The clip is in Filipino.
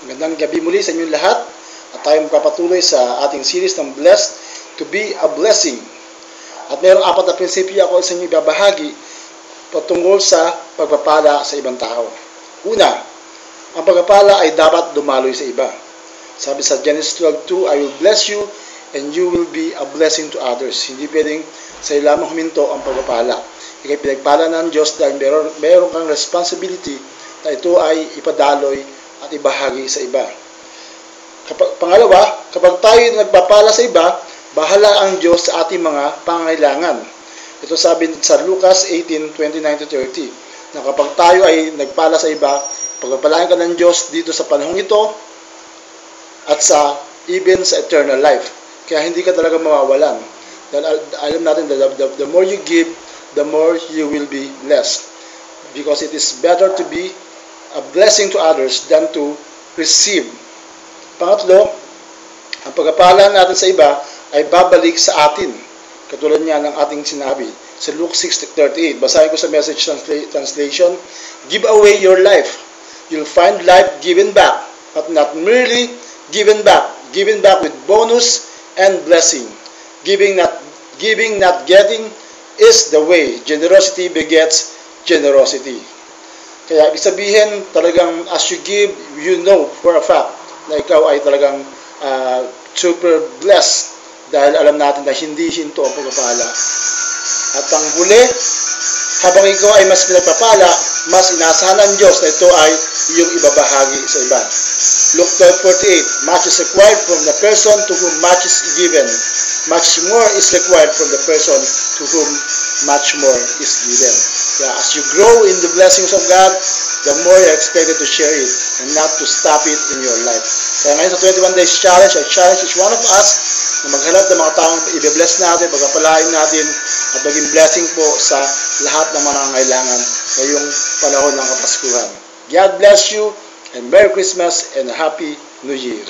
Magandang gabi muli sa inyong lahat at tayo magpapatuloy sa ating series ng Blessed to be a Blessing. At mayroong 4 na prinsipyo ako sa inyo ibabahagi patungkol sa pagpapala sa ibang tao. Una, ang pagpapala ay dapat dumaloy sa iba. Sabi sa Genesis 12:2, I will bless you and you will be a blessing to others. Hindi pwedeng sa iyo lamang huminto ang pagpapala. Ika'y pinagpala ng Diyos dahil meron kang responsibility na ito ay ipadaloy at ibahagi sa iba. Pangalawa, kapag tayo nagpapala sa iba, bahala ang Diyos sa ating mga pangangailangan. Ito sabi sa Lucas 18:29-30, na kapag tayo ay nagpala sa iba, pagpapalain ka ng Diyos dito sa panahong ito at sa even sa eternal life. Kaya hindi ka talaga mawawalan. Dahil alam natin that the more you give, the more you will be blessed. Because it is better to be a blessing to others than to receive. Pangatlo, ang pagpapala natin sa iba ay babalik sa atin. Katulad niya ng ating sinabi sa Luke 6:38. Basahin ko sa Message translation. Give away your life. You'll find life given back, but not merely given back. Given back with bonus and blessing. Giving, not getting is the way. Generosity begets generosity. Kaya ibig sabihin, talagang as you give, you know for a fact na ikaw ay talagang super blessed dahil alam natin na hindi hinto ang pagpapala. At ang huli, habang ikaw ay mas pinagpapala, mas inaasahan ng Diyos na ito ay iyong ibabahagi sa iba. Luke 12:48, much is required from the person to whom much is given. Much more is required from the person to whom much more is given. Kaya as you grow in the blessings of God, the more you're expected to share it and not to stop it in your life. Kaya ngayon sa 21 Days Challenge, I challenge each one of us na maghanap ng mga taong i-bless natin, pagpapalain natin, at maging blessing po sa lahat ng mga nangangailangan ngayong panahon ng Kapaskuhan. God bless you, and Merry Christmas and Happy New Year.